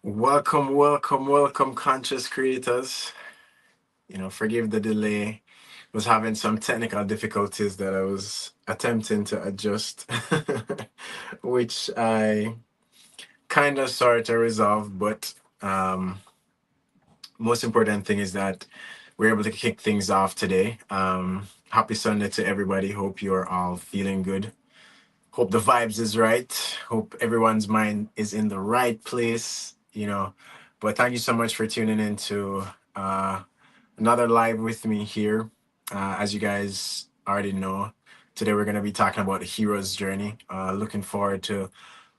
Welcome, welcome, welcome, conscious creators. Forgive the delay. Was having some technical difficulties that I was attempting to adjust, which I kind of sort of resolved. But most important thing is that we're able to kick things off today. Happy Sunday to everybody. Hope you're all feeling good. Hope the vibes is right. Hope everyone's mind is in the right place. But thank you so much for tuning in to another live with me here. As you guys already know, today we're going to be talking about the hero's journey. Looking forward to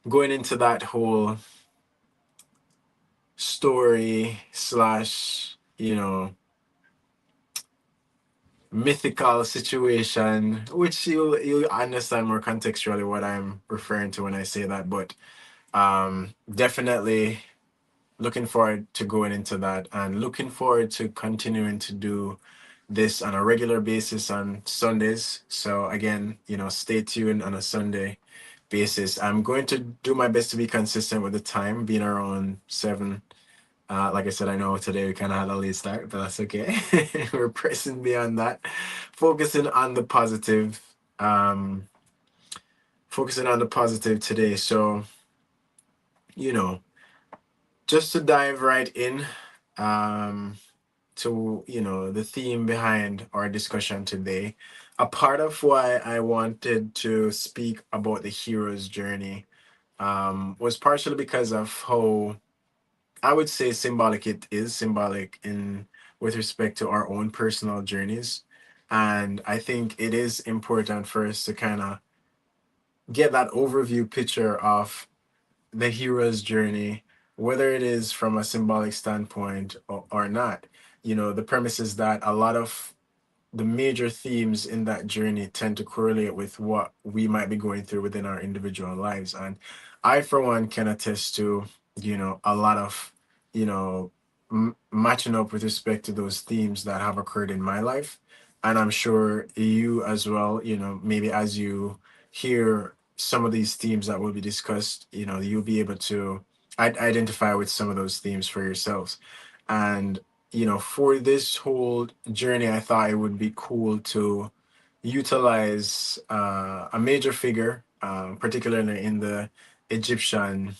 going into that whole story slash, mythical situation, which you'll understand more contextually what I'm referring to when I say that. But definitely looking forward to going into that and looking forward to continuing to do this on a regular basis on Sundays. So again, stay tuned on a Sunday basis. I'm going to do my best to be consistent with the time, being around 7. Like I said, I know today we kind of had a late start, but that's okay. We're pressing beyond that, focusing on the positive, um, focusing on the positive today. So, you know, just to dive right in, um, to the theme behind our discussion today, a part of why I wanted to speak about the hero's journey was partially because of how I would say symbolic it is, symbolic in with respect to our own personal journeys. And I think it is important for us to kind of get that overview picture of the hero's journey, whether it is from a symbolic standpoint or not. The premise is that a lot of the major themes in that journey tend to correlate with what we might be going through within our individual lives. And I, for one, can attest to, a lot of, you know, matching up with respect to those themes that have occurred in my life. And I'm sure you as well, maybe as you hear some of these themes that will be discussed, you'll be able to identify with some of those themes for yourselves. And for this whole journey, I thought it would be cool to utilize a major figure, particularly in the Egyptian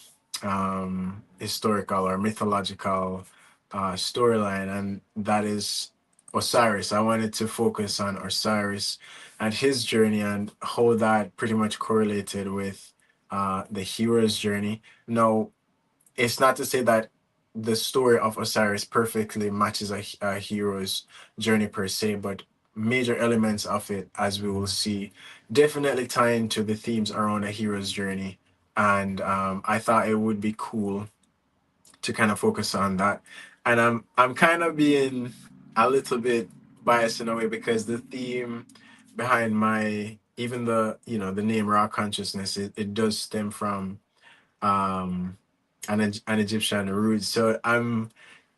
historical or mythological storyline, and that is Osiris. I wanted to focus on Osiris and his journey and how that pretty much correlated with the hero's journey. Now, it's not to say that the story of Osiris perfectly matches a hero's journey per se, but major elements of it, as we will see, definitely tie into the themes around a hero's journey. And I thought it would be cool to kind of focus on that. And I'm kind of being a little bit biased in a way because the theme behind my even the name raw consciousness, it does stem from um an Egyptian root. So I'm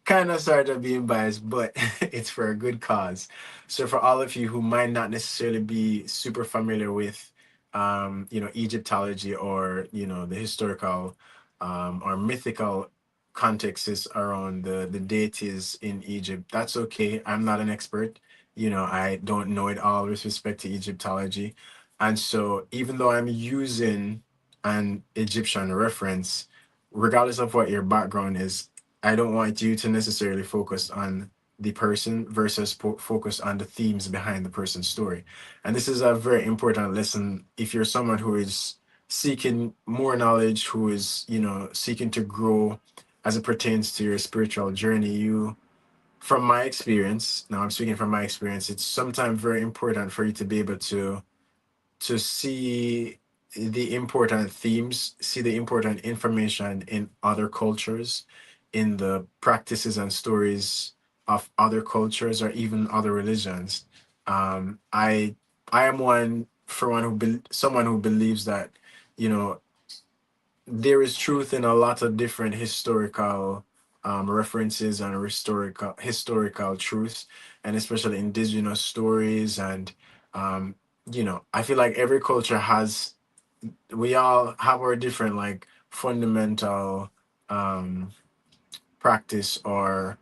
kind of sort of being biased, but it's for a good cause. So for all of you who might not necessarily be super familiar with Egyptology or the historical or mythical contexts around the deities in Egypt, that's okay. I'm not an expert. I don't know it all with respect to Egyptology. And so even though I'm using an Egyptian reference, regardless of what your background is, I don't want you to necessarily focus on the person versus focus on the themes behind the person's story. And this is a very important lesson if you're someone who is seeking more knowledge, who is, seeking to grow as it pertains to your spiritual journey. From my experience, now I'm speaking from my experience, it's sometimes very important for you to be able to see the important themes, see the important information in other cultures, in the practices and stories of other cultures or even other religions. I am one for one someone who believes that you know there is truth in a lot of different historical references and historical truths, and especially indigenous stories. And I feel like every culture has we all have our different like fundamental um practice or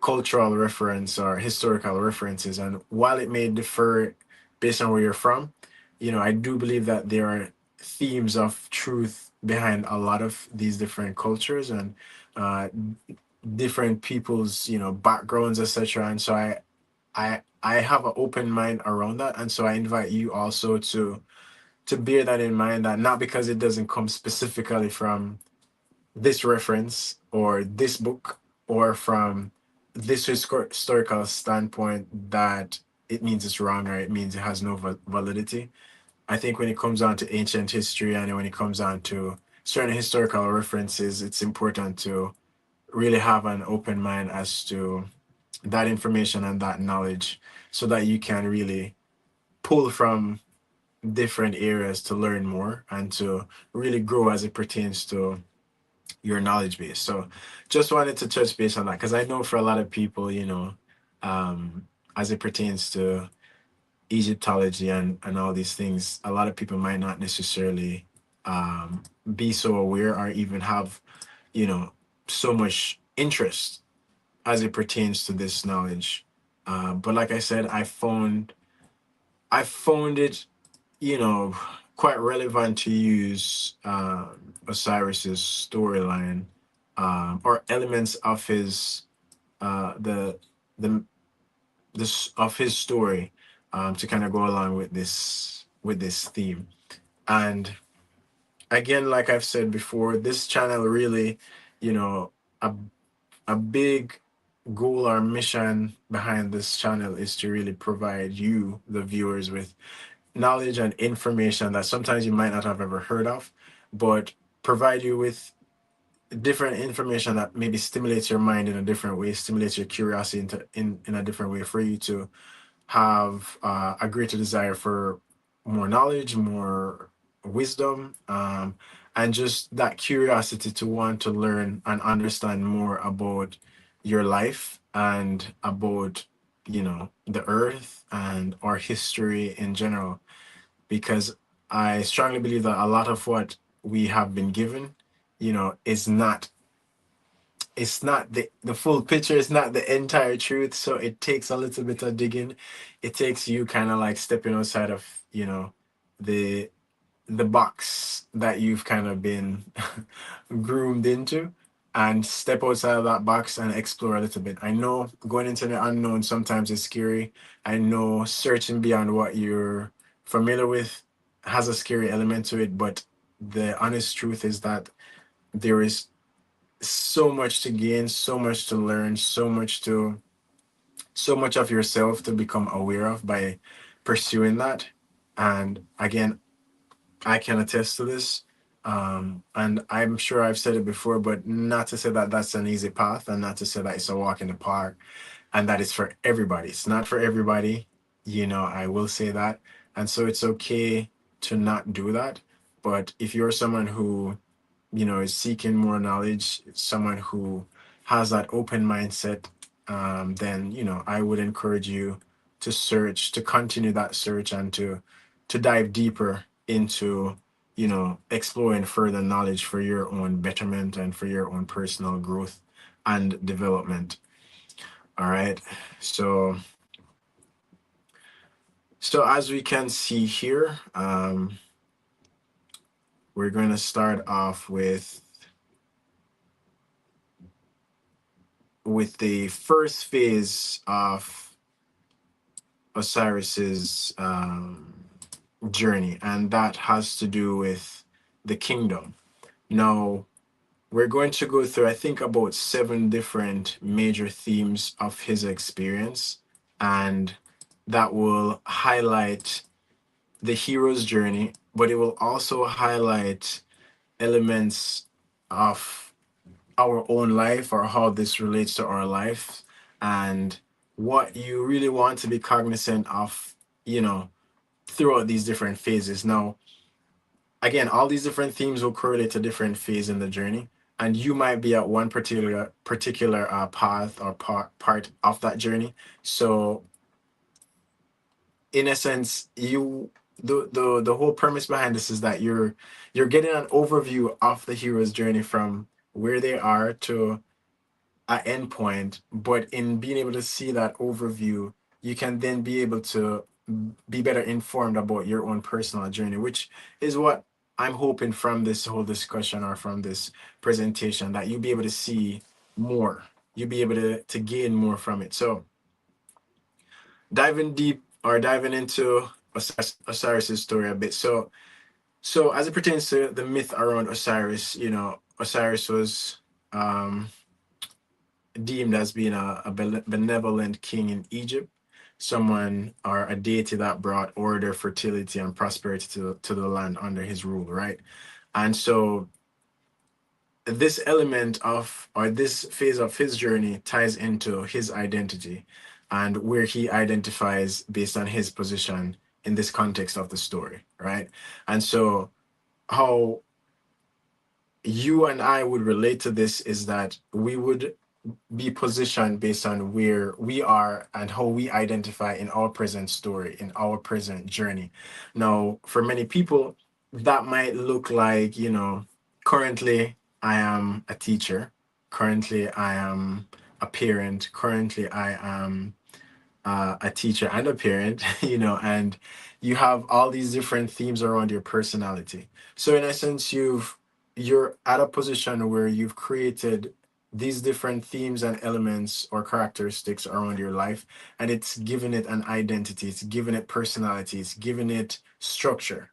cultural reference or historical references. And while it may differ based on where you're from, I do believe that there are themes of truth behind a lot of these different cultures and uh, different people's, backgrounds, etc. And so I have an open mind around that. And so I invite you also to bear that in mind, that not because it doesn't come specifically from this reference or this book or from this historical standpoint that it means it's wrong or it means it has no validity. I think when it comes down to ancient history and when it comes down to certain historical references, it's important to really have an open mind as to that information and that knowledge so that you can really pull from different areas to learn more and to really grow as it pertains to your knowledge base. So just wanted to touch base on that because I know for a lot of people, um, as it pertains to Egyptology and all these things, a lot of people might not necessarily be so aware or even have, you know, so much interest as it pertains to this knowledge. But like I said, I found it, you know, quite relevant to use Osiris's storyline or elements of his the this of his story to kind of go along with this theme. And again, like I've said before, this channel really, you know, a a big goal or mission behind this channel is to really provide you, the viewers, with knowledge and information that sometimes you might not have ever heard of, but provide you with different information that maybe stimulates your mind in a different way, stimulates your curiosity in a different way for you to have a greater desire for more knowledge, more wisdom, and just that curiosity to want to learn and understand more about your life and about, the earth and our history in general. Because I strongly believe that a lot of what we have been given, is not it's not the full picture, it's not the entire truth, so it takes a little bit of digging. It takes you kind of like stepping outside of, the the box that you've kind of been groomed into, and step outside of that box and explore a little bit. I know going into the unknown sometimes is scary. I know searching beyond what you're familiar with has a scary element to it, but the honest truth is that there is so much to gain, so much to learn, so much of yourself to become aware of by pursuing that. And again, I can attest to this. And I'm sure I've said it before, but not to say that that's an easy path and not to say that it's a walk in the park and that it's for everybody. It's not for everybody. I will say that. And so it's okay to not do that. But if you're someone who is seeking more knowledge, someone who has that open mindset, then I would encourage you to search, to continue that search, and to dive deeper into exploring further knowledge for your own betterment and for your own personal growth and development. All right. So as we can see here, we're going to start off with the first phase of Osiris's journey, and that has to do with the kingdom. Now, we're going to go through, I think, about 7 different major themes of his experience, and that will highlight the hero's journey, but it will also highlight elements of our own life or how this relates to our life and what you really want to be cognizant of, throughout these different phases. Now, again, all these different themes will correlate to different phase in the journey, and you might be at one particular path or part of that journey. So in a sense, the whole premise behind this is that you're getting an overview of the hero's journey from where they are to endpoint, but in being able to see that overview, you can then be able to be better informed about your own personal journey, which is what I'm hoping from this whole discussion or from this presentation, that you'll be able to see more. You'll be able to gain more from it. So diving deep or diving into Osiris's story a bit. So as it pertains to the myth around Osiris, Osiris was um, deemed as being a benevolent king in Egypt, someone or a deity that brought order, fertility, and prosperity to the land under his rule, right? And so this element of, or this phase of his journey ties into his identity and where he identifies based on his position in this context of the story, right? And so how you and I would relate to this is that we would be positioned based on where we are and how we identify in our present story, in our present journey. Now, for many people, that might look like, currently I am a teacher, currently I am a parent, currently I am a teacher and a parent, and you have all these different themes around your personality. So in essence, you're at a position where you've created these different themes and elements or characteristics around your life, and it's given it an identity, it's given it personality, it's given it structure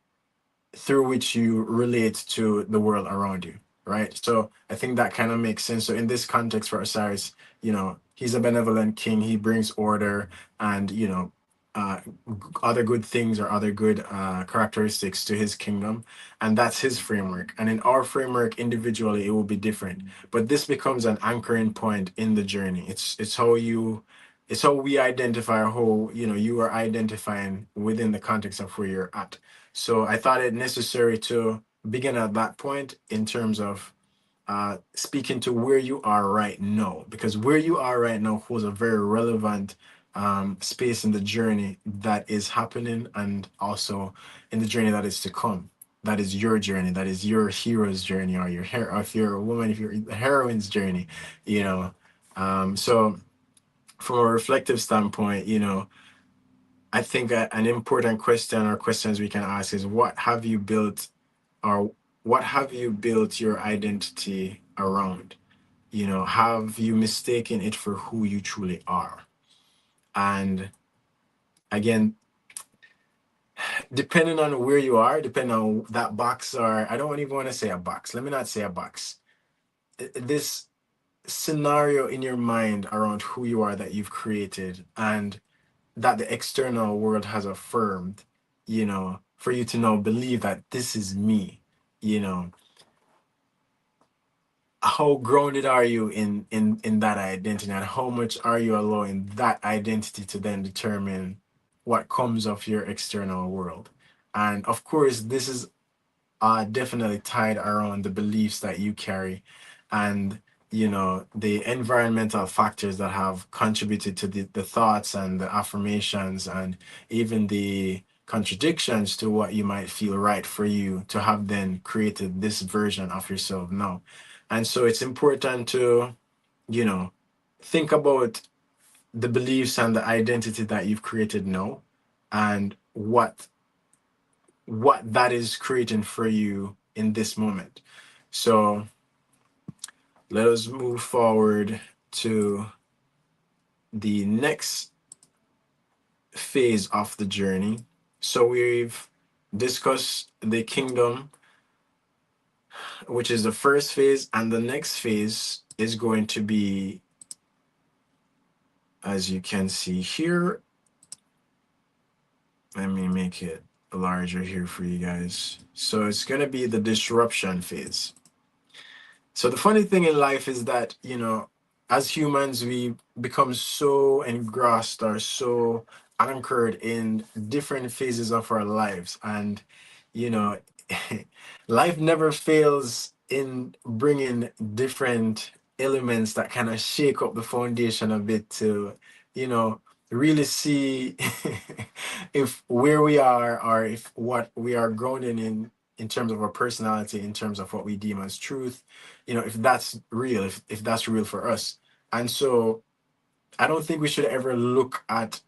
through which you relate to the world around you, right? So I think that kind of makes sense. So in this context for Osiris, he's a benevolent king. He brings order and, uh, other good things or other good characteristics to his kingdom. And that's his framework. And in our framework, individually, it will be different. But this becomes an anchoring point in the journey. It's how we identify how, you are identifying within the context of where you're at. So I thought it necessary to begin at that point in terms of speaking to where you are right now, because where you are right now holds a very relevant space in the journey that is happening and also in the journey that is to come. That is your journey. That is your hero's journey, or your hero. If you're a woman, if you're the heroine's journey, you know. So from a reflective standpoint, I think an important question or questions we can ask is what have you built or what have you built your identity around? Have you mistaken it for who you truly are? And again, depending on where you are, depending on that box, or I don't even want to say a box. Let me not say a box. This scenario in your mind around who you are that you've created and that the external world has affirmed, for you to now believe that this is me, you know, how grounded are you in that identity, and how much are you allowing that identity to then determine what comes of your external world? And of course, this is definitely tied around the beliefs that you carry and the environmental factors that have contributed to the thoughts and the affirmations and even the contradictions to what you might feel right for you to have then created this version of yourself now. And so it's important to you know think about the beliefs and the identity that you've created now and what that is creating for you in this moment. So let us move forward to the next phase of the journey. So we've discussed the kingdom, which is the first phase, and the next phase is going to be, as you can see here, let me make it larger here for you guys. So it's going to be the disruption phase. So the funny thing in life is that, as humans, we become so engrossed or so anchored in different phases of our lives. And, you know, life never fails in bringing different elements that kind of shake up the foundation a bit to, you know, really see if where we are or if what we are grounded in terms of our personality, in terms of what we deem as truth, if that's real, if that's real for us. And so I don't think we should ever look at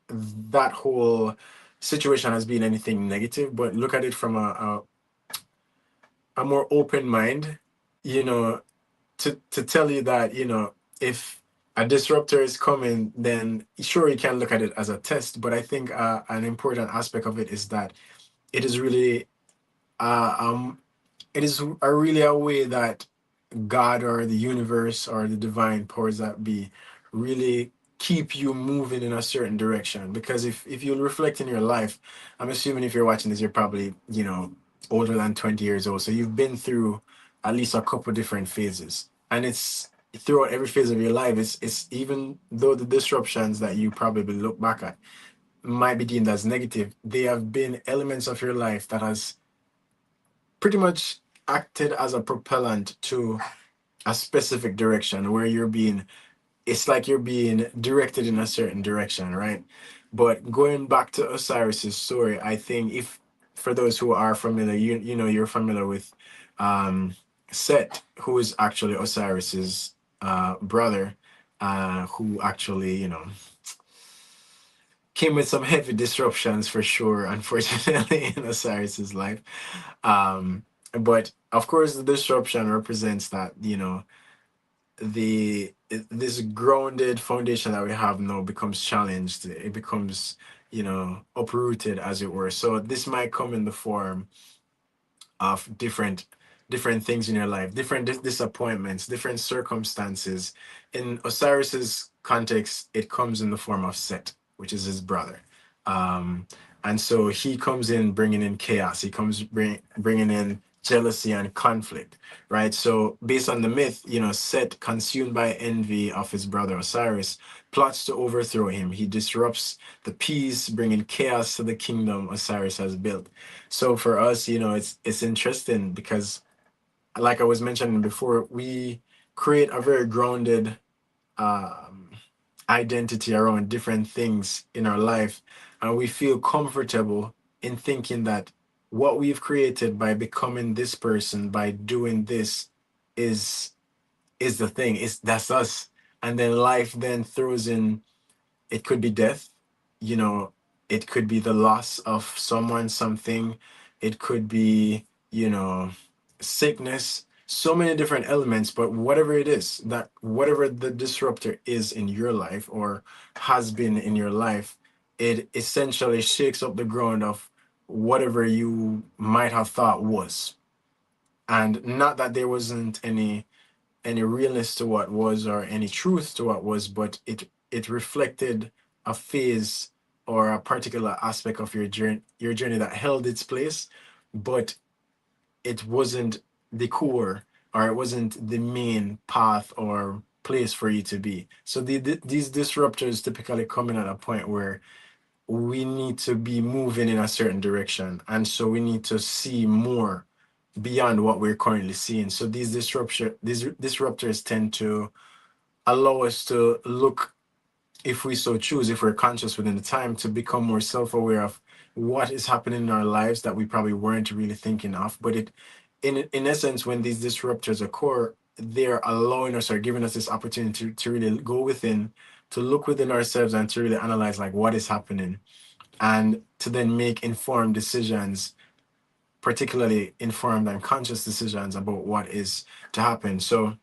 that whole situation as being anything negative, but look at it from a more open mind, you know, to tell you that, if a disruptor is coming, then sure, you can look at it as a test. But I think an important aspect of it is that it is really, uh, um, it is really a way that God or the universe or the divine powers that be really keep you moving in a certain direction. Because if you reflect in your life, I'm assuming if you're watching this, you're probably, older than 20 years old. So you've been through at least a couple different phases. And it's throughout every phase of your life, it's even though the disruptions that you probably look back at might be deemed as negative, they have been elements of your life that has pretty much acted as a propellant to a specific direction where it's like you're being directed in a certain direction, right? But going back to Osiris's story, I think if for those who are familiar, you're familiar with um Set, who is actually Osiris's brother, who actually, came with some heavy disruptions for sure, unfortunately, in Osiris's life. Um, but of course, the disruption represents that, this grounded foundation that we have now becomes challenged. It becomes, uprooted, as it were. So this might come in the form of different things in your life, different disappointments, different circumstances. In Osiris's context, it comes in the form of Set, which is his brother. Um, and so he comes in bringing in chaos. He comes bringing in jealousy and conflict, right? So based on the myth, Set, consumed by envy of his brother Osiris, plots to overthrow him. He disrupts the peace, bringing chaos to the kingdom Osiris has built. So for us, it's interesting because, like I was mentioning before, we create a very grounded um, identity around different things in our life, and we feel comfortable in thinking that what we've created by becoming this person, by doing this, is is the thing. Is That's us. And then life then throws in, it could be death, you know, it could be the loss of someone, something, it could be, sickness, so many different elements. But whatever it is, that whatever the disruptor is in your life or has been in your life, it essentially shakes up the ground of whatever you might have thought was. And not that there wasn't any realness to what was or any truth to what was, but it reflected a phase or a particular aspect of your journey that held its place, but it wasn't the core, or it wasn't the main path or place for you to be. So these disruptors typically come in at a point where we need to be moving in a certain direction, and so we need to see more beyond what we're currently seeing. So these disruptors tend to allow us to look, if we so choose, if we're conscious within the time, to become more self-aware of what is happening in our lives that we probably weren't really thinking of. But in essence, when these disruptors occur, they're allowing us or giving us this opportunity to really go within, to look within ourselves and to really analyze like what is happening, and to then make informed decisions, particularly informed and conscious decisions about what is to happen. So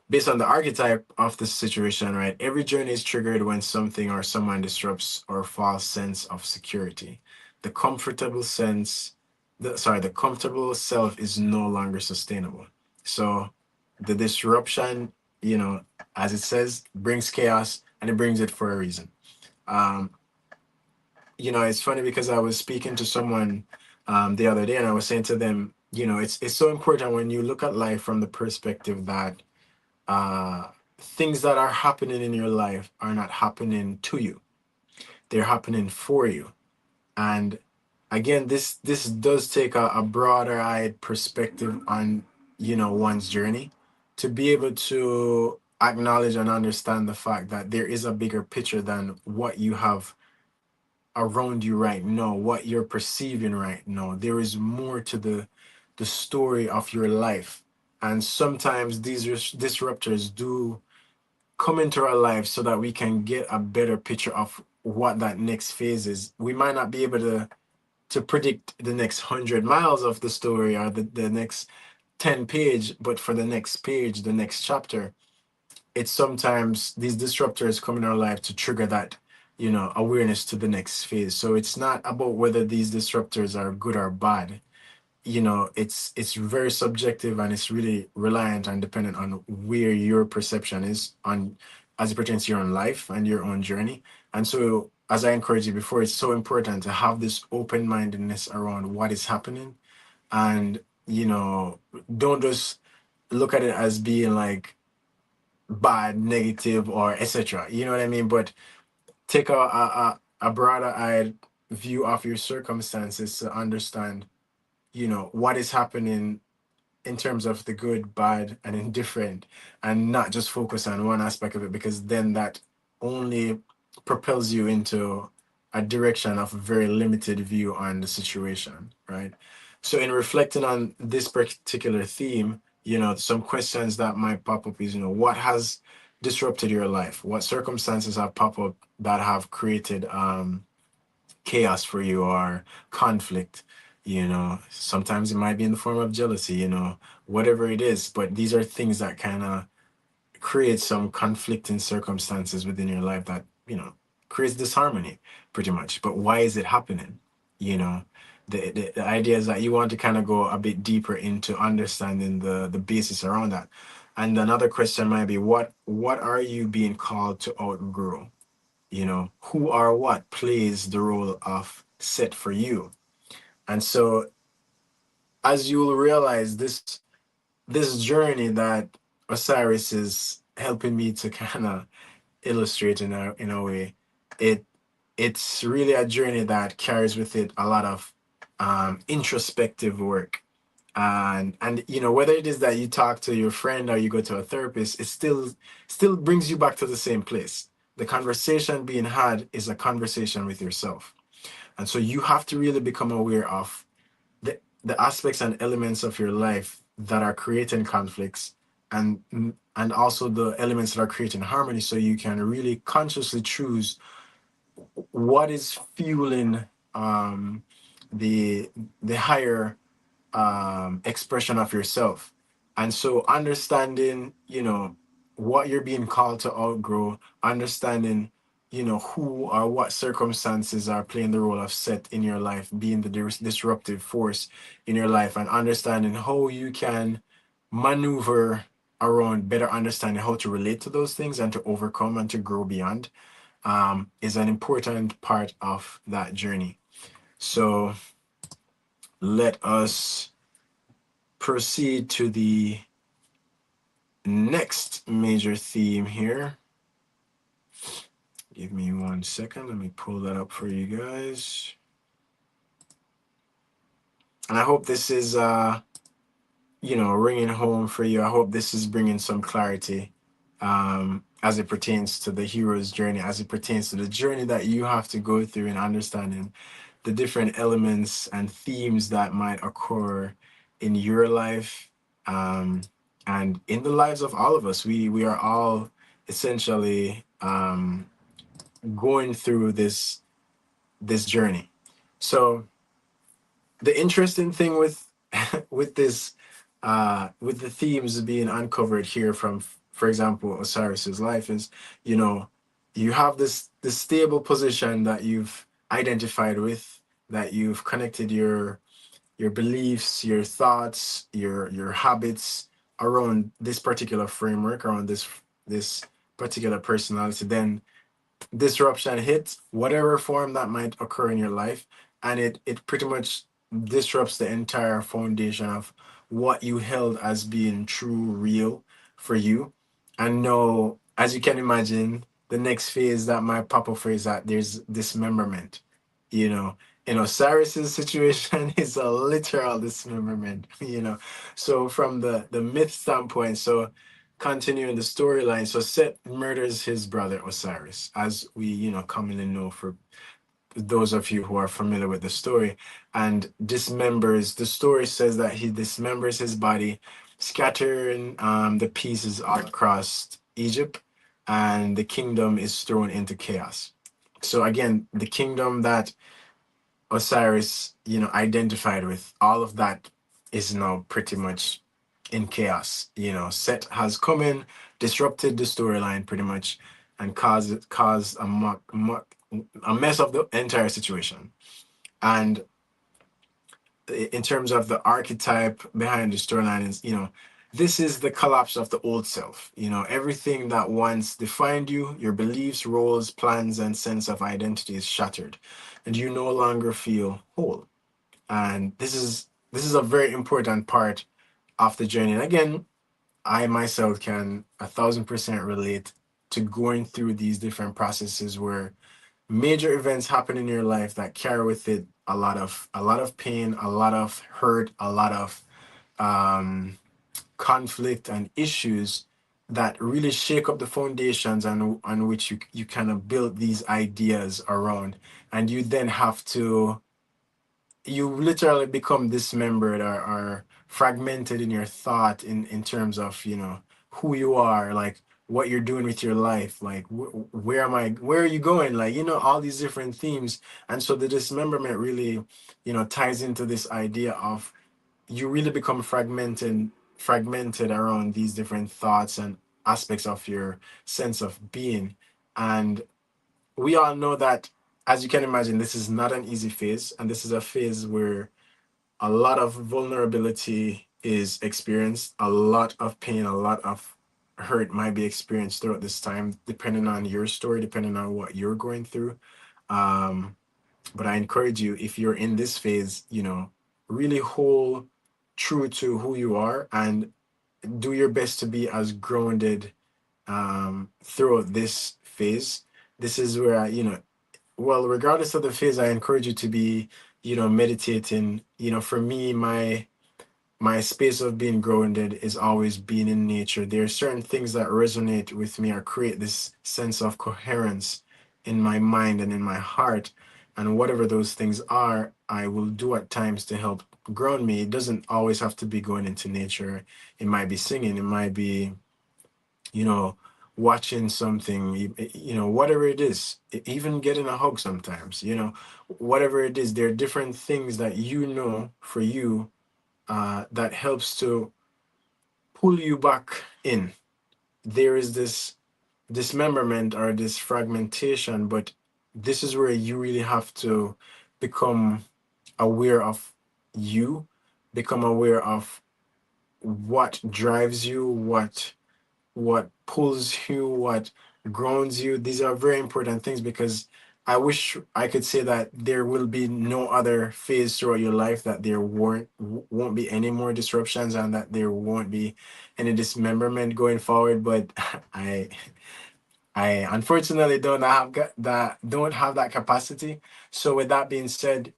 based on the archetype of the situation, right, every journey is triggered when something or someone disrupts our false sense of security. The comfortable sense, the comfortable self is no longer sustainable. So the disruption, as it says, brings chaos, and it brings it for a reason. Um, it's funny because I was speaking to someone the other day, and I was saying to them, it's so important when you look at life from the perspective that uh, things that are happening in your life are not happening to you; they're happening for you. And again, this does take a broader eyed perspective on one's journey, to be able to acknowledge and understand the fact that there is a bigger picture than what you have around you right now, what you're perceiving right now. There is more to the story of your life. And sometimes these disruptors do come into our lives so that we can get a better picture of what that next phase is. We might not be able to predict the next 100 miles of the story or the next 10 page, but for the next page, the next chapter, it's sometimes these disruptors come in our life to trigger that, awareness to the next phase. So it's not about whether these disruptors are good or bad. It's very subjective, and it's really reliant and dependent on where your perception is on as it pertains to your own life and your own journey. And so, as I encouraged you before, it's so important to have this open-mindedness around what is happening, and don't just look at it as being like bad, negative, or etc. You know what I mean? But take a broader eyed view of your circumstances to understand, what is happening in terms of the good, bad, and indifferent, and not just focus on one aspect of it, because then that only propels you into a direction of a very limited view on the situation, right? So, in reflecting on this particular theme, some questions that might pop up is, what has disrupted your life? What circumstances have popped up that have created chaos for you or conflict? Sometimes it might be in the form of jealousy, whatever it is, but these are things that kind of create some conflicting circumstances within your life that creates disharmony pretty much. But why is it happening? you know the idea is that you want to kind of go a bit deeper into understanding the basis around that. And another question might be, what are you being called to outgrow? Who or what plays the role of set for you? And so, as you will realize, this journey that Osiris is helping me to kind of illustrate in a way, it it's really a journey that carries with it a lot of introspective work. And whether it is that you talk to your friend or you go to a therapist, it still brings you back to the same place. The conversation being had is a conversation with yourself. And so you have to really become aware of the aspects and elements of your life that are creating conflicts, and and also the elements that are creating harmony, so you can really consciously choose what is fueling the higher expression of yourself. And so understanding, what you're being called to outgrow, understanding, who or what circumstances are playing the role of set in your life, being the disruptive force in your life, and understanding how you can maneuver around, better understanding how to relate to those things and to overcome and to grow beyond, is an important part of that journey. So let us proceed to the next major theme here. Give me 1 second. Let me pull that up for you guys. And I hope this is, ringing home for you. I hope this is bringing some clarity as it pertains to the hero's journey, as it pertains to the journey that you have to go through in understanding the different elements and themes that might occur in your life, and in the lives of all of us. We are all essentially going through this journey. So the interesting thing with with this with the themes being uncovered here from, for example, Osiris's life is, you have this stable position that you've identified with, that you've connected your beliefs, your thoughts, your habits around this particular framework, around this particular personality. Then disruption hits, whatever form that might occur in your life, and it pretty much disrupts the entire foundation of what you held as being true, real for you. And no, as you can imagine, the next phase that might pop up is that there's dismemberment. You know, in Osiris's situation, is a literal dismemberment. So from the myth standpoint, so continuing the storyline, so Set murders his brother Osiris, as we commonly know, for those of you who are familiar with the story, and dismembers. The story says that he dismembers his body, scattering the pieces all across Egypt, and the kingdom is thrown into chaos. So again, the kingdom that Osiris, identified with, all of that is now pretty much in chaos. Set has come in, disrupted the storyline pretty much, and caused a mess of the entire situation. And in terms of the archetype behind the storyline is, this is the collapse of the old self. Everything that once defined you, your beliefs, roles, plans, and sense of identity is shattered, and you no longer feel whole. And this is a very important part of the journey. And again, I myself can 1,000% relate to going through these different processes where major events happen in your life that carry with it a lot of pain, a lot of hurt, a lot of um, conflict and issues that really shake up the foundations on which you kind of build these ideas around, and you then have to you literally become dismembered or fragmented in your thought in terms of who you are, like what you're doing with your life, like where are you going, like all these different themes. And so the dismemberment really ties into this idea of you really become fragmented around these different thoughts and aspects of your sense of being. And we all know that, as you can imagine, this is not an easy phase, and this is a phase where a lot of vulnerability is experienced, a lot of pain, a lot of hurt might be experienced throughout this time, depending on your story, depending on what you're going through. Um, but I encourage you, if you're in this phase, really hold true to who you are and do your best to be as grounded throughout this phase. This is where well, regardless of the phase, I encourage you to be, meditating. For me, my space of being grounded is always being in nature. There are certain things that resonate with me or create this sense of coherence in my mind and in my heart. And whatever those things are, I will do at times to help ground me. It doesn't always have to be going into nature. It might be singing, it might be you know, watching something, whatever it is, even getting a hug sometimes, whatever it is, there are different things that for you that helps to pull you back in. There is this dismemberment or this fragmentation, but this is where you really have to become aware of you, become aware of what drives you, what pulls you, what grounds you. These are very important things because I wish I could say that there will be no other phase throughout your life, that there won't be any more disruptions, and that there won't be any dismemberment going forward. But I I unfortunately don't have that capacity. So with that being said,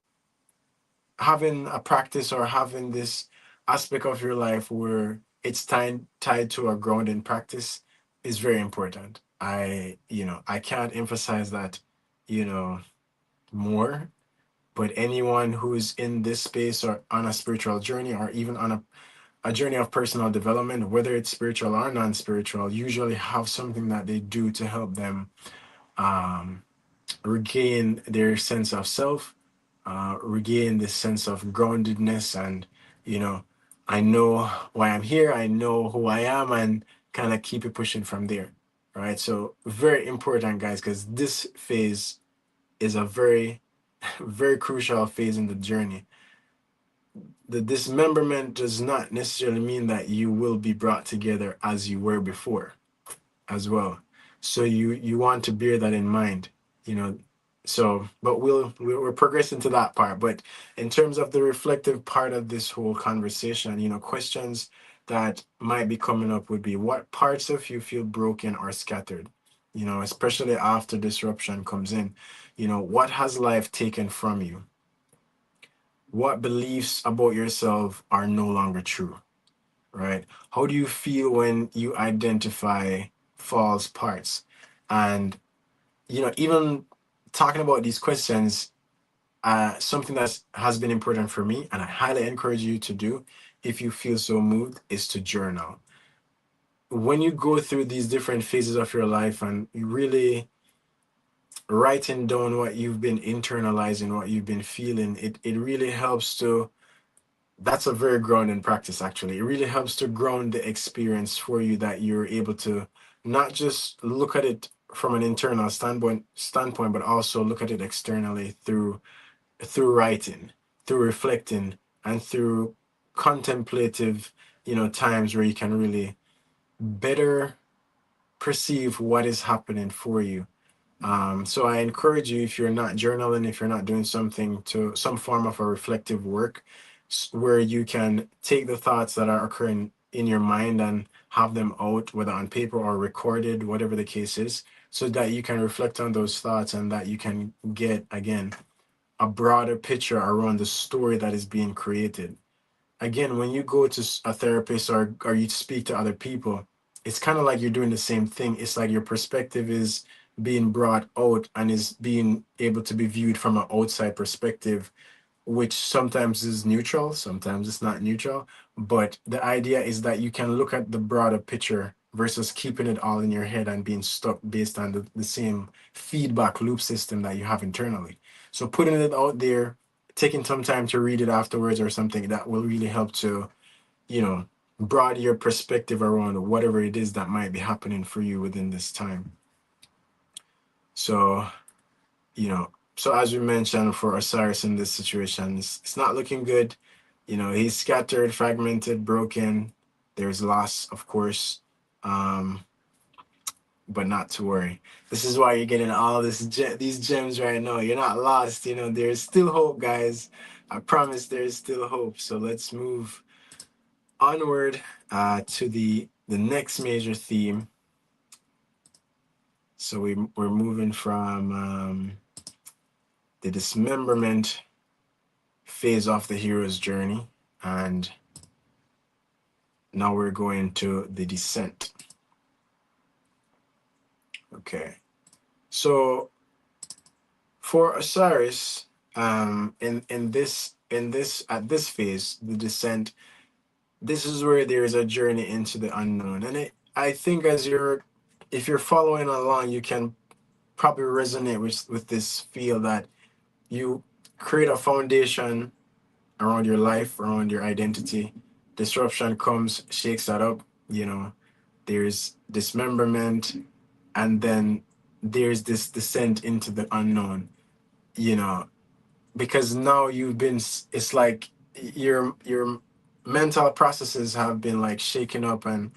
having a practice or having this aspect of your life where it's tied to a grounding practice is very important. I can't emphasize that, you know, more. But anyone who's in this space or on a spiritual journey or even on a journey of personal development, whether it's spiritual or non-spiritual, usually have something that they do to help them um, regain their sense of self, regain this sense of groundedness, and you know, I know why I'm here, I know who I am, and kind of keep it pushing from there. Right. So very important, guys, because this phase is a very, very crucial phase in the journey. The dismemberment does not necessarily mean that you will be brought together as you were before as well. So you want to bear that in mind, you know. So, but we're progressing to that part. But in terms of the reflective part of this whole conversation, questions that might be coming up would be, what parts of you feel broken or scattered? Especially after disruption comes in. What has life taken from you? What beliefs about yourself are no longer true? Right? How do you feel when you identify false parts? And, even talking about these questions, something that has been important for me, and I highly encourage you to do, if you feel so moved, is to journal. When you go through these different phases of your life and you really writing down what you've been internalizing, what you've been feeling, it really helps to, that's a very grounding practice actually. It really helps to ground the experience for you, that you're able to not just look at it from an internal standpoint, but also look at it externally through writing, through reflecting, and through contemplative, times where you can really better perceive what is happening for you. So I encourage you, if you're not journaling, if you're not doing something to some form of a reflective work, where you can take the thoughts that are occurring in your mind and have them out, whether on paper or recorded, whatever the case is, so that you can reflect on those thoughts and that you can get, again, a broader picture around the story that is being created. Again, when you go to a therapist, or you speak to other people, it's kind of like you're doing the same thing. It's like your perspective is being brought out and is being able to be viewed from an outside perspective, which sometimes is neutral, sometimes it's not neutral. But the idea is that you can look at the broader picture versus keeping it all in your head and being stuck based on the same feedback loop system that you have internally. So putting it out there, taking some time to read it afterwards or something, that will really help to, broaden your perspective around whatever it is that might be happening for you within this time. So, so as we mentioned, for Osiris in this situation, it's not looking good. He's scattered, fragmented, broken. There's loss, of course, but not to worry. This is why you're getting all these gems right now. You're not lost. There's still hope, guys. I promise there's still hope. So let's move onward to the next major theme. So we're moving from the dismemberment phase of the hero's journey, and now we're going to the descent. Okay, so for Osiris, in this at this phase, the descent, this is where there is a journey into the unknown, and I think if you're following along, you can probably resonate with this feel that you create a foundation around your life, around your identity. Disruption comes, shakes that up. There's dismemberment, and then there's this descent into the unknown. Because now it's like your mental processes have been like shaken up and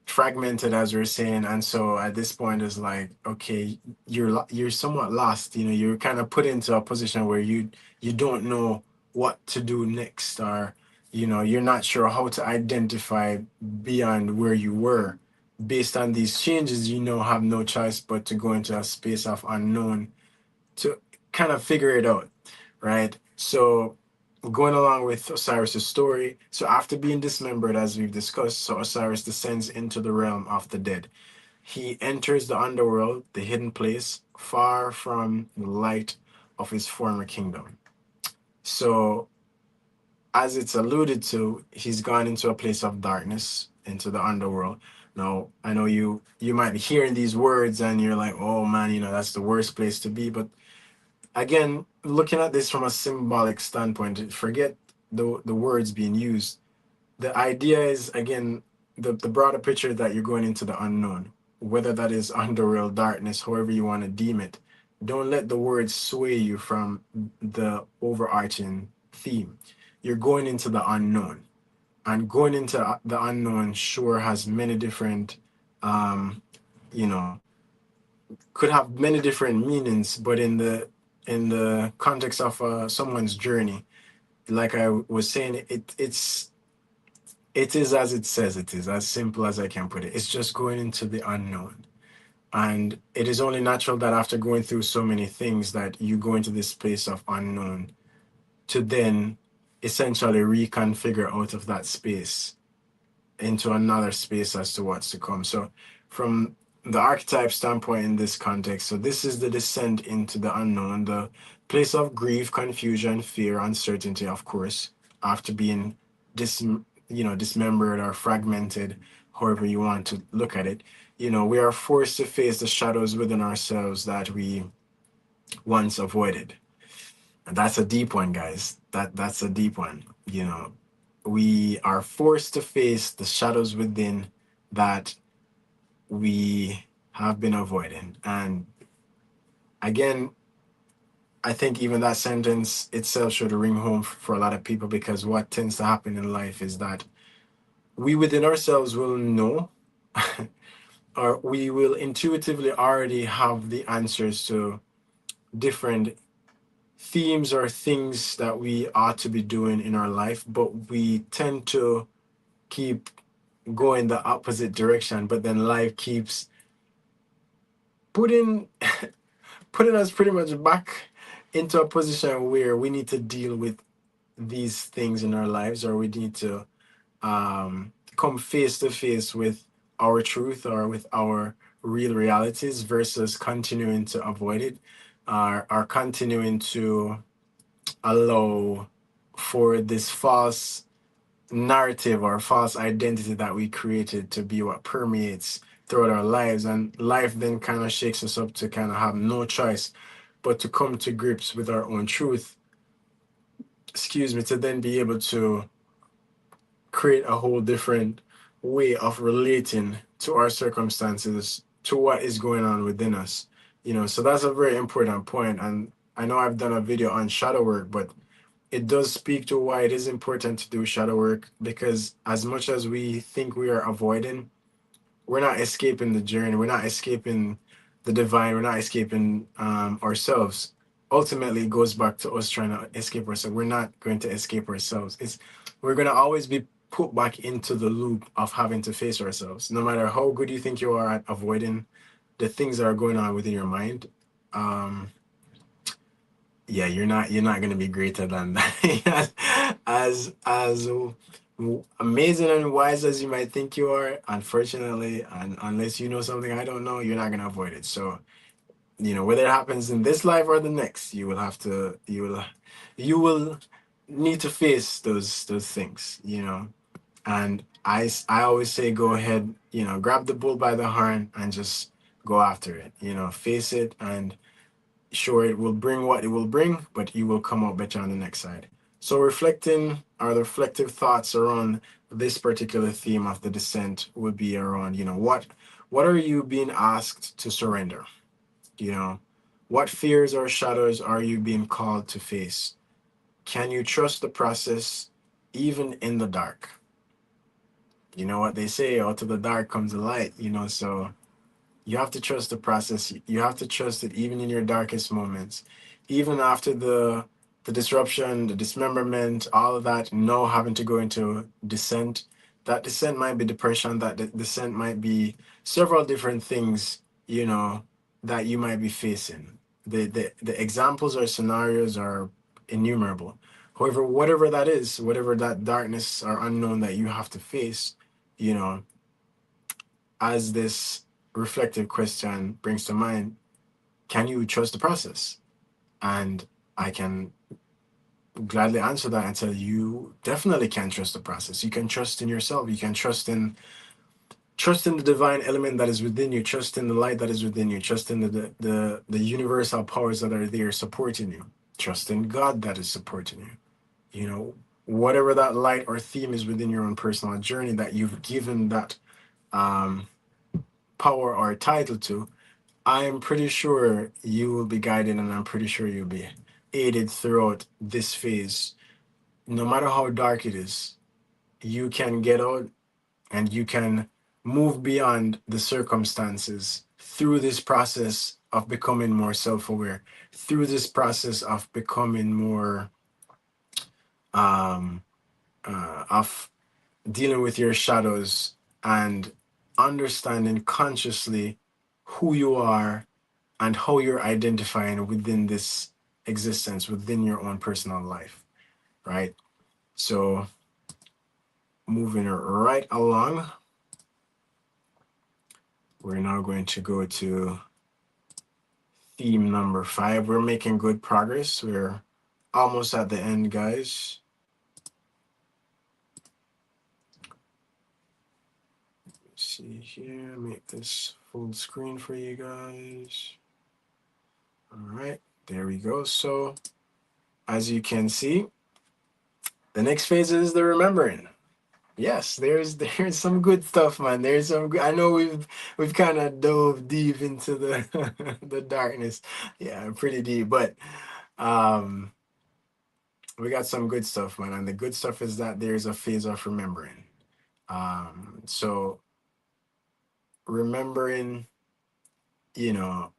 fragmented, as we're saying, and so at this point it's like, okay, you're somewhat lost. You're kind of put into a position where you don't know what to do next, or you're not sure how to identify beyond where you were. Based on these changes, have no choice but to go into a space of unknown to kind of figure it out, right? So going along with Osiris's story, so after being dismembered, as we've discussed, so Osiris descends into the realm of the dead. He enters the underworld, the hidden place, far from the light of his former kingdom. So, as it's alluded to, he's gone into a place of darkness, into the underworld. Now, I know you might be hearing these words and you're like, oh man, that's the worst place to be. But again, looking at this from a symbolic standpoint, forget the words being used. The idea is, again, the broader picture that you're going into the unknown, whether that is underworld, darkness, however you want to deem it. Don't let the words sway you from the overarching theme. You're going into the unknown, and going into the unknown sure has many different, you know, could have many different meanings, but in the context of someone's journey, like I was saying, it is as it says it is, as simple as I can put it. It's just going into the unknown. And it is only natural that after going through so many things that you go into this place of unknown to then essentially reconfigure out of that space into another space as to what's to come. So from the archetype standpoint in this context, so this is the descent into the unknown, the place of grief, confusion, fear, uncertainty, of course, after being dismembered or fragmented, however you want to look at it. We are forced to face the shadows within ourselves that we once avoided. And that's a deep one, guys. That's a deep one. We are forced to face the shadows within that we have been avoiding. And again, I think even that sentence itself should ring home for a lot of people, because what tends to happen in life is that we within ourselves will know, or we will intuitively already have the answers to different themes or things that we ought to be doing in our life, but we tend to keep going the opposite direction. But then life keeps putting putting us pretty much back into a position where we need to deal with these things in our lives, or we need to come face to face with our truth or with our real realities, versus continuing to avoid it, or continuing to allow for this false narrative or false identity that we created to be what permeates throughout our lives. And life then kind of shakes us up to kind of have no choice but to come to grips with our own truth, excuse me, to then be able to create a whole different way of relating to our circumstances, to what is going on within us. So that's a very important point. And I know I've done a video on shadow work, but it does speak to why it is important to do shadow work, because as much as we think we are avoiding, we're not escaping the journey. We're not escaping the divine. We're not escaping ourselves. Ultimately, it goes back to us trying to escape ourselves. We're not going to escape ourselves. We're going to always be put back into the loop of having to face ourselves. No matter how good you think you are at avoiding the things that are going on within your mind, um, yeah, you're not going to be greater than that. as amazing and wise as you might think you are, unfortunately, and unless you know something I don't know, you're not going to avoid it. So, whether it happens in this life or the next, you will need to face those things. And I always say, go ahead, grab the bull by the horn and just go after it. Face it, and sure, it will bring what it will bring, but you will come out better on the next side. So reflecting, or the reflective thoughts around this particular theme of the descent would be around, what are you being asked to surrender? You know, what fears or shadows are you being called to face? Can you trust the process even in the dark? You know what they say, out of the dark comes the light. So you have to trust the process. You have to trust it even in your darkest moments. Even after the disruption, the dismemberment, all of that, no having to go into descent. That descent might be depression, that descent might be several different things, that you might be facing. The examples or scenarios are innumerable. However, whatever that is, whatever that darkness or unknown that you have to face, you know, as this reflective question brings to mind, can you trust the process? And I can gladly answer that and tell you definitely can trust the process. You can trust in yourself. You can trust in the divine element that is within you, trust in the light that is within you, trust in the universal powers that are there supporting you, trust in God that is supporting you. Whatever that light or theme is within your own personal journey that you've given that um, power or title to, I'm pretty sure you will be guided, and I'm pretty sure you'll be aided throughout this phase. No matter how dark it is, you can get out and you can move beyond the circumstances through this process of becoming more self aware, through this process of becoming more, um, of dealing with your shadows and understanding consciously who you are and how you're identifying within this existence, within your own personal life, right? So, moving right along, we're now going to go to theme number 5. We're making good progress. We're almost at the end, guys. see here, make this full screen for you guys. All right, there we go. So as you can see, the next phase is the remembering. Yes, there's some good stuff, man. There's some good, I know we've kind of dove deep into the the darkness. Yeah, pretty deep, but um we got some good stuff, man. And the good stuff is that there's a phase of remembering. So remembering, you know,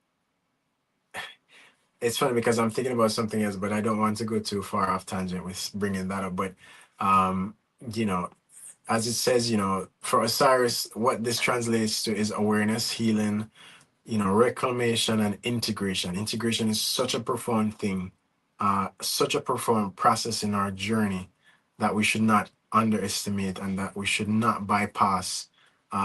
it's funny because I'm thinking about something else, but I don't want to go too far off tangent with bringing that up. But um, you know, as it says, for Osiris, what this translates to is awareness, healing, reclamation and integration. Integration is such a profound thing, such a profound process in our journey that we should not underestimate and that we should not bypass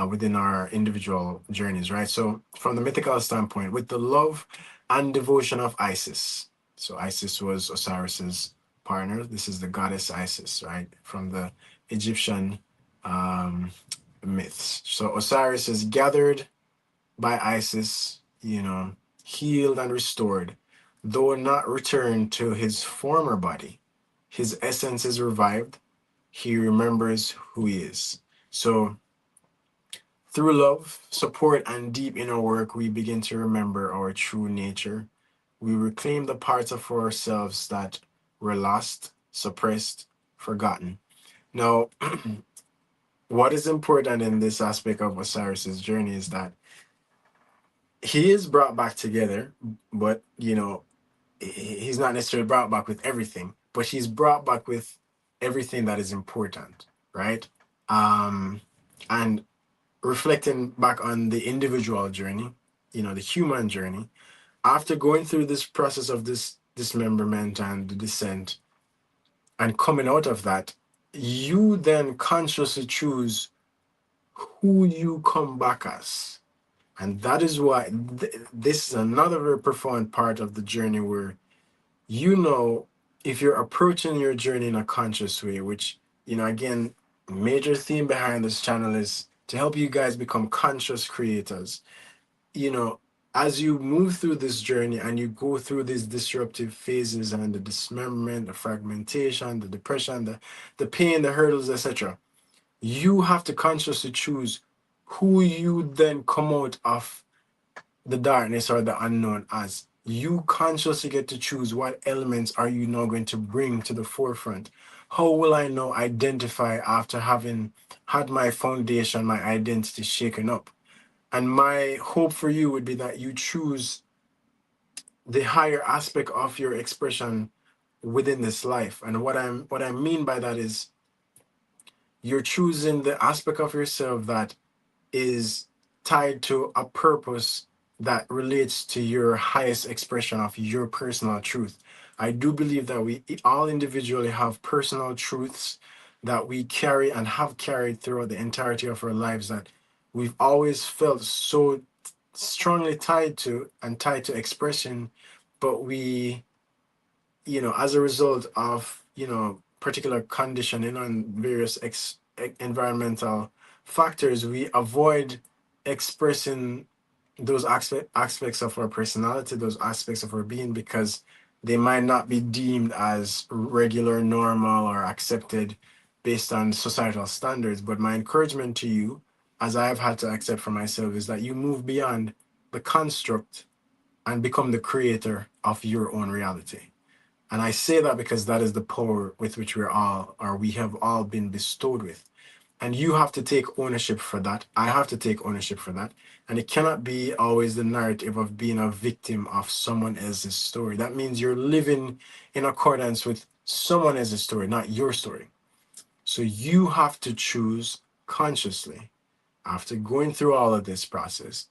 within our individual journeys, right? So, from the mythical standpoint, with the love and devotion of Isis. So, Isis was Osiris's partner. This is the goddess Isis, right? From the Egyptian um, myths. So, Osiris is gathered by Isis, healed and restored, though not returned to his former body. His essence is revived. He remembers who he is. So, through love, support, and deep inner work, we begin to remember our true nature. We reclaim the parts of ourselves that were lost, suppressed, forgotten. Now, what is important in this aspect of Osiris's journey is that he is brought back together, but he's not necessarily brought back with everything, but he's brought back with everything that is important, right? And reflecting back on the individual journey, the human journey, after going through this process of this dismemberment and the descent and coming out of that, you then consciously choose who you come back as. And that is why this is another very profound part of the journey where, if you're approaching your journey in a conscious way, which, again, major theme behind this channel is to help you guys become conscious creators. As you move through this journey and you go through these disruptive phases and the dismemberment, the fragmentation, the depression, the pain, the hurdles, etc., you have to consciously choose who you then come out of the darkness or the unknown as. You consciously get to choose what elements are you now going to bring to the forefront. How will I now identify after having had my foundation, my identity shaken up? And my hope for you would be that you choose the higher aspect of your expression within this life. And what I mean by that is you're choosing the aspect of yourself that is tied to a purpose that relates to your highest expression of your personal truth. I do believe that we all individually have personal truths that we carry and have carried throughout the entirety of our lives that we've always felt so strongly tied to expression, but we, as a result of, particular conditioning and various environmental factors, we avoid expressing those aspects of our personality, those aspects of our being, because they might not be deemed as regular, normal, or accepted based on societal standards. But my encouragement to you, as I have had to accept for myself, is that you move beyond the construct and become the creator of your own reality. And I say that because that is the power with which we have all been bestowed with. And you have to take ownership for that. I have to take ownership for that. And it cannot be always the narrative of being a victim of someone else's story. That means you're living in accordance with someone else's story, not your story. So you have to choose consciously, after going through all of this process,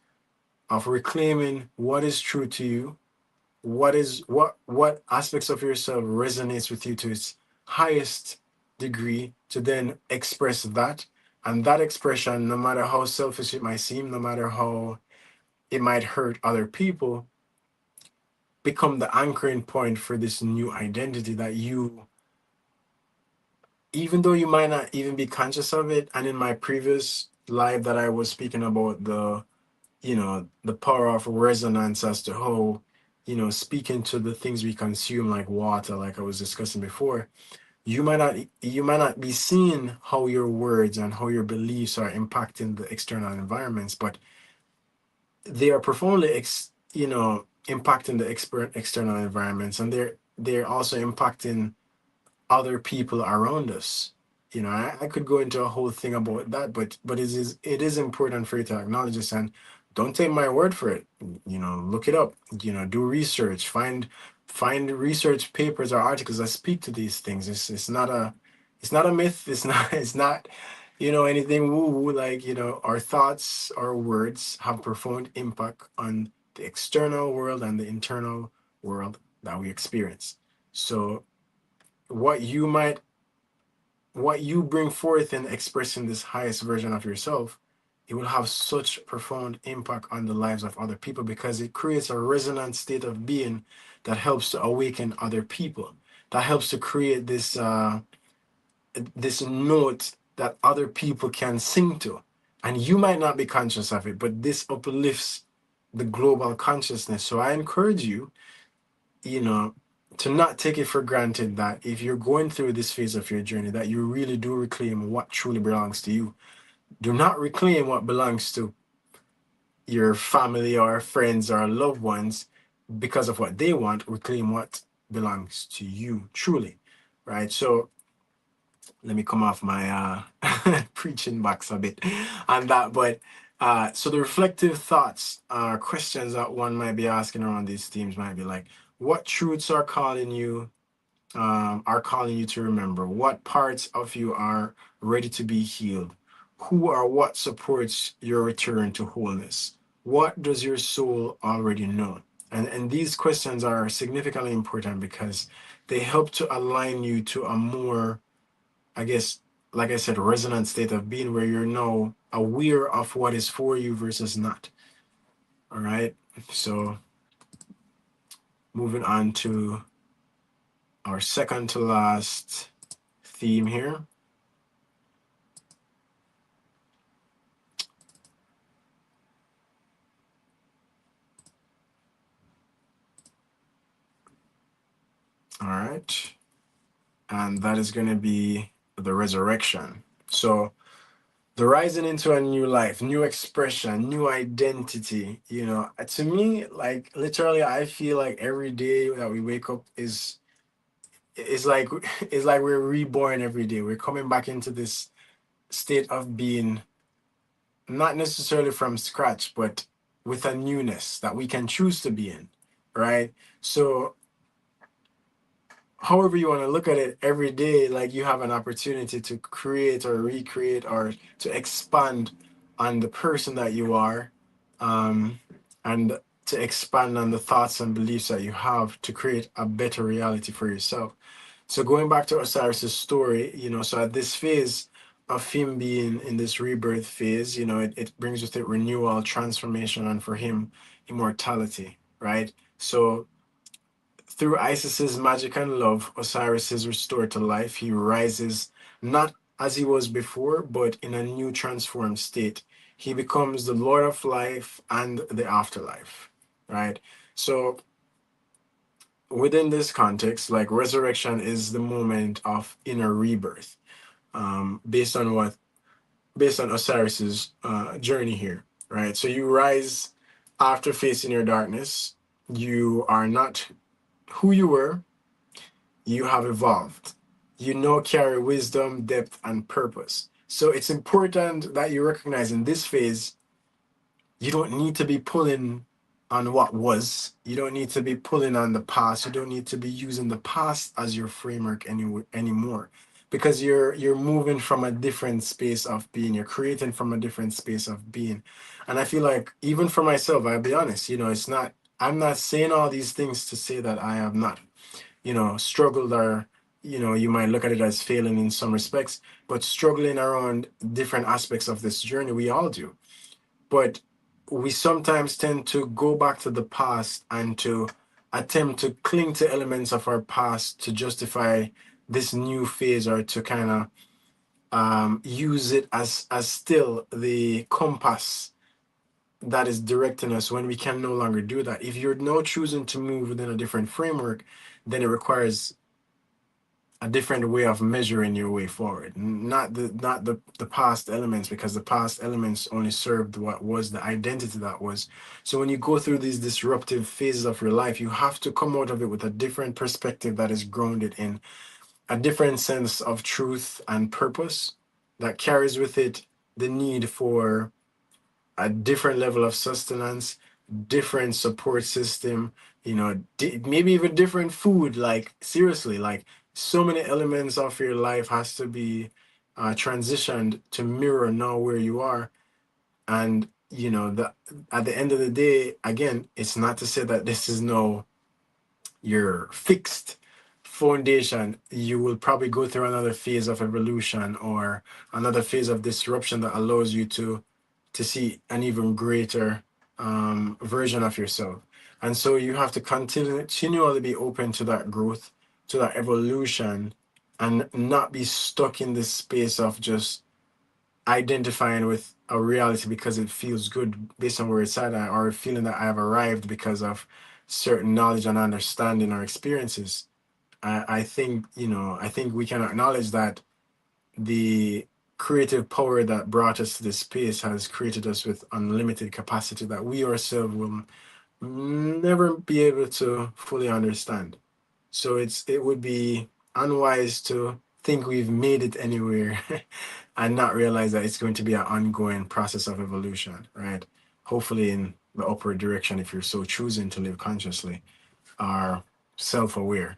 of reclaiming what is true to you, what aspects of yourself resonates with you to its highest degree, to then express that. And that expression, no matter how selfish it might seem, no matter how it might hurt other people, become the anchoring point for this new identity that you, even though you might not even be conscious of it. And in my previous live that I was speaking about the power of resonance as to how, speaking to the things we consume like water, like I was discussing before, you might not be seeing how your words and how your beliefs are impacting the external environments, but they are profoundly impacting the external environments, and they're also impacting other people around us. I could go into a whole thing about that, but it is important for you to acknowledge this, and don't take my word for it. Look it up. Do research. Find research papers or articles that speak to these things. It's not a myth. It's not anything woo woo. Like, our thoughts, our words have profound impact on the external world and the internal world that we experience. So what you might what you bring forth in expressing this highest version of yourself, it will have such profound impact on the lives of other people, because it creates a resonant state of being that helps to awaken other people, that helps to create this note that other people can sing to. And you might not be conscious of it, but this uplifts the global consciousness. So I encourage you, you know, to not take it for granted that if you're going through this phase of your journey, that you really do reclaim what truly belongs to you. Do not reclaim what belongs to your family or friends or loved ones because of what they want. Reclaim what belongs to you truly, right? So let me come off my preaching box a bit on that. But so the reflective thoughts, questions that one might be asking around these themes might be like, what truths are calling you to remember? What parts of you are ready to be healed? Who or what supports your return to wholeness? What does your soul already know? And these questions are significantly important because they help to align you to a more, I guess, like I said, resonant state of being where you're now aware of what is for you versus not. All right. So moving on to our second to last theme here. All right. And that is going to be the resurrection. So, the rising into a new life, new expression, new identity, to me, like literally, I feel like every day that we wake up is like it's like we're reborn every day. We're coming back into this state of being, not necessarily from scratch, but with a newness that we can choose to be in, right? So however you want to look at it, every day, like you have an opportunity to create or recreate or to expand on the person that you are, um, and to expand on the thoughts and beliefs that you have to create a better reality for yourself. So going back to Osiris's story, so at this phase of him being in this rebirth phase, it brings with it renewal, transformation, and for him, immortality, right? So through Isis's magic and love, Osiris is restored to life. He rises not as he was before, but in a new transformed state. He becomes the Lord of life and the afterlife, right? So within this context, like resurrection is the moment of inner rebirth, based on Osiris's journey here, right? So you rise after facing your darkness. You are not who you were. You have evolved. You now carry wisdom, depth, and purpose. So it's important that you recognize in this phase, you don't need to be pulling on what was. You don't need to be pulling on the past. You don't need to be using the past as your framework anymore. Because you're moving from a different space of being. You're creating from a different space of being. And I feel like even for myself, I'll be honest, I'm not saying all these things to say that I have not struggled, or you might look at it as failing in some respects, but struggling around different aspects of this journey, we all do. But we sometimes tend to go back to the past and to attempt to cling to elements of our past to justify this new phase, or to kind of use it as still the compass that is directing us when we can no longer do that. If you're now choosing to move within a different framework, then it requires a different way of measuring your way forward, not the past elements, because the past elements only served what was the identity that was. So when you go through these disruptive phases of your life, you have to come out of it with a different perspective that is grounded in a different sense of truth and purpose that carries with it the need for a different level of sustenance, different support system, maybe even different food. Like, seriously, like, so many elements of your life has to be transitioned to mirror now where you are. And, at the end of the day, again, it's not to say that this is no your fixed foundation. You will probably go through another phase of evolution or another phase of disruption that allows you to see an even greater version of yourself. And so you have to continually be open to that growth, to that evolution, and not be stuck in this space of just identifying with a reality because it feels good based on where it's at, or feeling that I have arrived because of certain knowledge and understanding or experiences. I think we can acknowledge that the creative power that brought us to this space has created us with unlimited capacity that we ourselves will never be able to fully understand. So it would be unwise to think we've made it anywhere and not realize that it's going to be an ongoing process of evolution, right? Hopefully in the upward direction if you're so choosing to live consciously, are self-aware.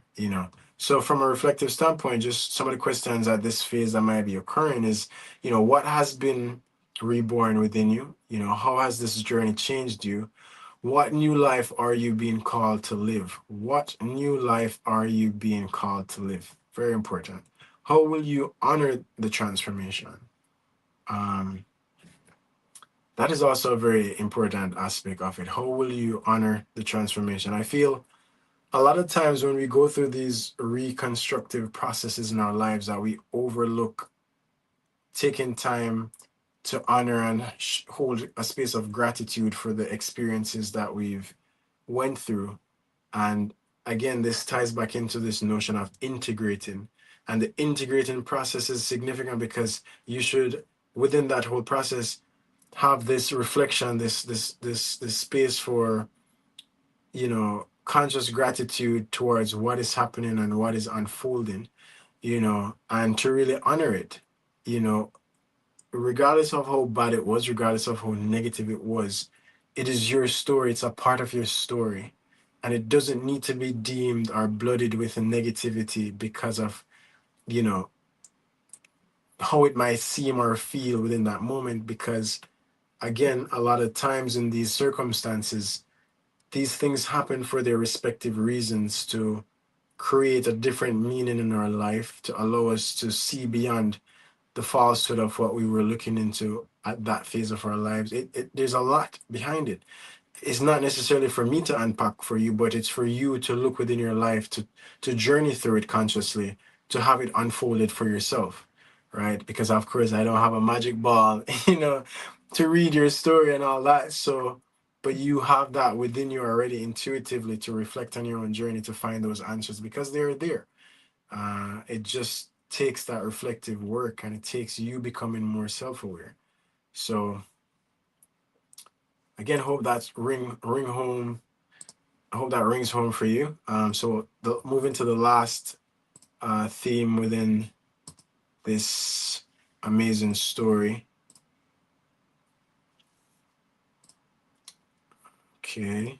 So from a reflective standpoint, just some of the questions at this phase that might be occurring is, what has been reborn within you? How has this journey changed you? What new life are you being called to live? What new life are you being called to live? Very important. How will you honor the transformation? Um, that is also a very important aspect of it. How will you honor the transformation? I feel a lot of times when we go through these reconstructive processes in our lives that we overlook taking time to honor and hold a space of gratitude for the experiences that we've went through. And again, this ties back into this notion of integrating. And the integrating process is significant because you should, within that whole process, have this reflection, this space for, conscious gratitude towards what is happening and what is unfolding, and to really honor it, you know, regardless of how bad it was, regardless of how negative it was. It is your story, it's a part of your story. And it doesn't need to be deemed or blooded with a negativity because of, you know, how it might seem or feel within that moment. Because again, a lot of times in these circumstances, these things happen for their respective reasons to create a different meaning in our life, to allow us to see beyond the falsehood of what we were looking into at that phase of our lives. There's a lot behind it. It's not necessarily for me to unpack for you, but it's for you to look within your life, to journey through it consciously, to have it unfolded for yourself, right? Because of course I don't have a magic ball, to read your story and all that. So, but you have that within you already intuitively to reflect on your own journey to find those answers because they're there. It just takes that reflective work and it takes you becoming more self-aware. So again, hope that's ring home. I hope that rings home for you. So moving to the last theme within this amazing story. Okay,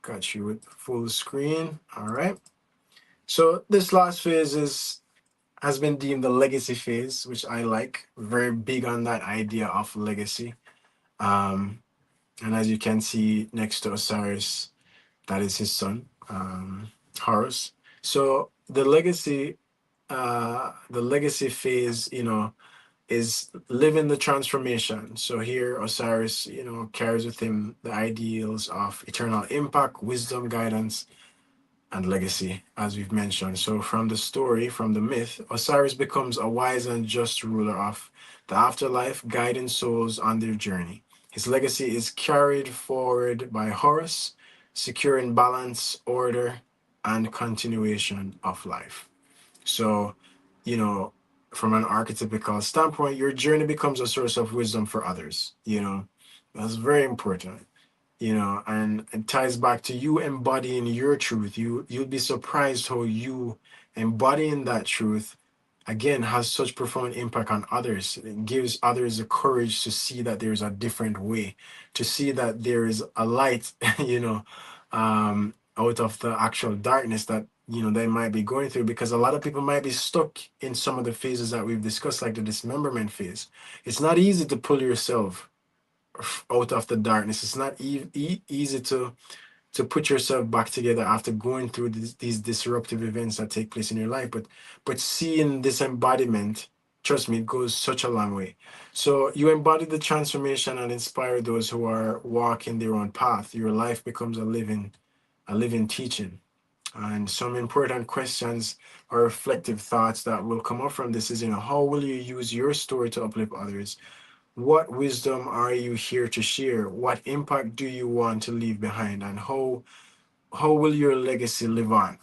got you with full screen. All right. So this last phase has been deemed the legacy phase, which I like. Very big on that idea of legacy. Um, and as you can see next to Osiris, that is his son, Horus. So the legacy phase, is living the transformation. So here Osiris, carries with him the ideals of eternal impact, wisdom, guidance, and legacy, as we've mentioned. So, from the story, from the myth, Osiris becomes a wise and just ruler of the afterlife, guiding souls on their journey. His legacy is carried forward by Horus, securing balance, order, and continuation of life. So, you know, from an archetypical standpoint, your journey becomes a source of wisdom for others. That's very important. And it ties back to you embodying your truth. You'll be surprised how you embodying that truth again has such profound impact on others. It gives others the courage to see that there's a different way, to see that there is a light, out of the actual darkness that they might be going through, because a lot of people might be stuck in some of the phases that we've discussed, like the dismemberment phase. It's not easy to pull yourself out of the darkness. It's not easy to put yourself back together after going through these disruptive events that take place in your life. But seeing this embodiment, trust me, it goes such a long way. So you embody the transformation and inspire those who are walking their own path. Your life becomes a living teaching. And some important questions or reflective thoughts that will come up from this is, how will you use your story to uplift others? What wisdom are you here to share? What impact do you want to leave behind? And how will your legacy live on?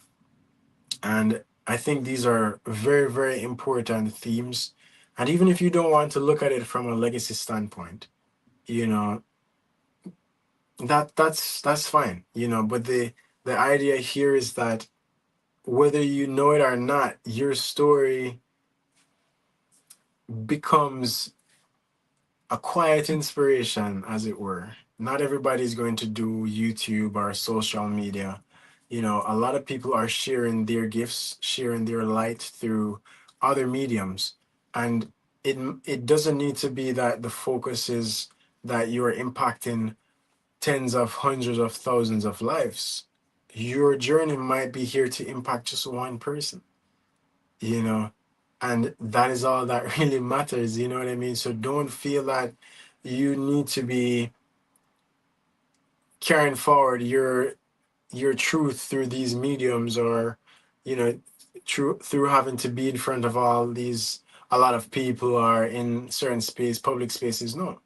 And I think these are very, very important themes. And even if you don't want to look at it from a legacy standpoint, you know, that's fine, but the idea here is that whether you know it or not, your story becomes a quiet inspiration, as it were. Not everybody's going to do YouTube or social media. A lot of people are sharing their gifts, sharing their light through other mediums. And it doesn't need to be that the focus is that you're impacting tens of hundreds of thousands of lives. Your journey might be here to impact just one person, you know, and that is all that really matters, you know what I mean? So don't feel that you need to be carrying forward your truth through these mediums, or through having to be in front of a lot of people, or in certain public spaces. No,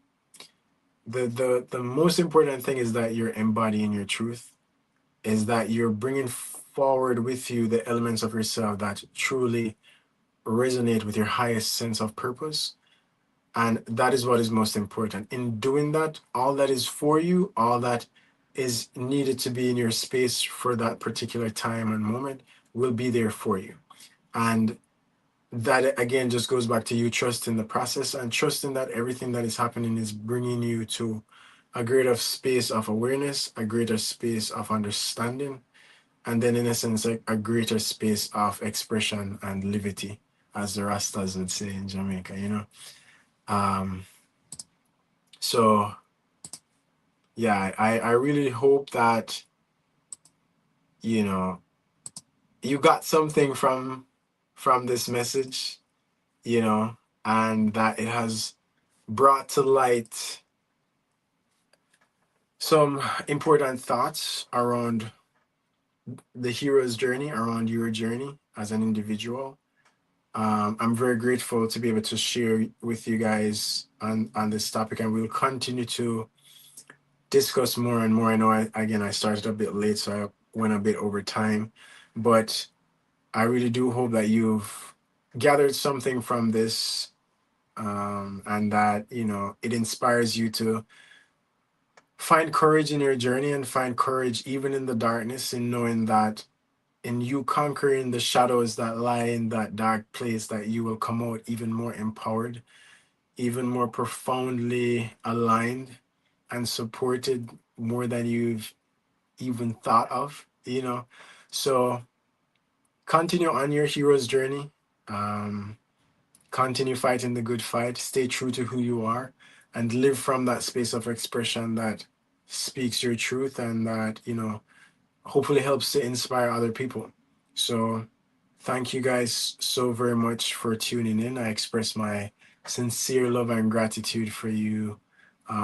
the most important thing is that you're embodying your truth, is that you're bringing forward with you the elements of yourself that truly resonate with your highest sense of purpose. And that is what is most important. In doing that, all that is for you, all that is needed to be in your space for that particular time and moment will be there for you. And that again just goes back to you trusting the process and trusting that everything that is happening is bringing you to a greater space of awareness, a greater space of understanding, and then in essence, a greater space of expression and liberty, as the Rastas would say in Jamaica. Um, so yeah, I really hope that, you know, you got something from this message, and that it has brought to light some important thoughts around the hero's journey, around your journey as an individual. I'm very grateful to be able to share with you guys on this topic, and we'll continue to discuss more and more. I know I started a bit late, so I went a bit over time, but I really do hope that you've gathered something from this, and that it inspires you to find courage in your journey and find courage even in the darkness, in knowing that in you conquering the shadows that lie in that dark place, that you will come out even more empowered, even more profoundly aligned and supported more than you've even thought of. So continue on your hero's journey. Continue fighting the good fight, stay true to who you are, and live from that space of expression that speaks your truth, and that hopefully helps to inspire other people. So thank you guys so very much for tuning in. I express my sincere love and gratitude for you,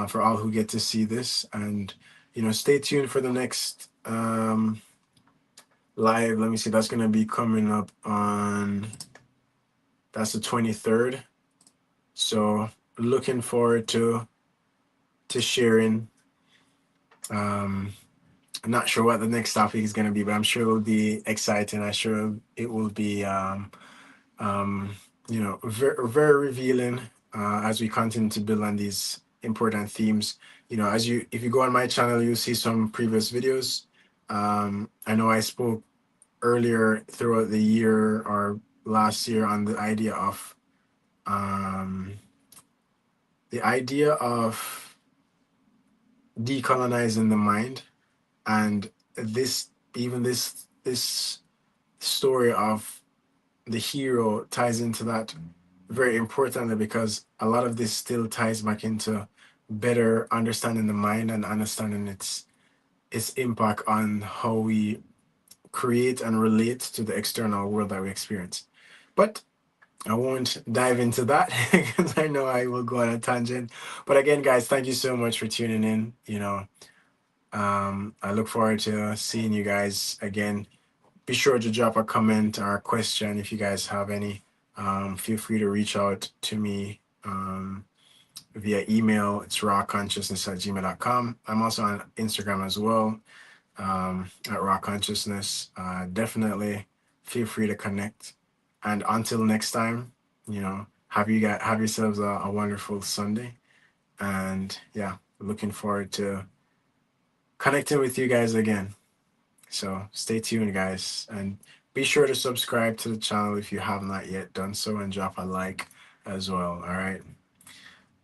for all who get to see this. And stay tuned for the next live. Let me see. That's gonna be coming up on, that's the 23rd. So looking forward to sharing. Um, I'm not sure what the next topic is gonna be, but I'm sure it will be exciting. I'm sure it will be um, very, very revealing as we continue to build on these important themes. If you go on my channel, you'll see some previous videos. I know I spoke earlier throughout the year or last year on um, the idea of decolonizing the mind, and this story of the hero ties into that very importantly, because a lot of this still ties back into better understanding the mind and understanding its impact on how we create and relate to the external world that we experience. But I won't dive into that because I know I will go on a tangent. But again, guys, thank you so much for tuning in. I look forward to seeing you guys again. Be sure to drop a comment or a question if you guys have any. Feel free to reach out to me via email. It's rawconsciousness@gmail.com. I'm also on Instagram as well, at Raw Consciousness. Definitely feel free to connect. And until next time, have yourselves a wonderful Sunday. And yeah, looking forward to connecting with you guys again. So stay tuned, guys, and be sure to subscribe to the channel if you have not yet done so, and drop a like as well. All right.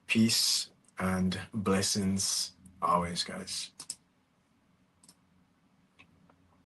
Peace and blessings always, guys.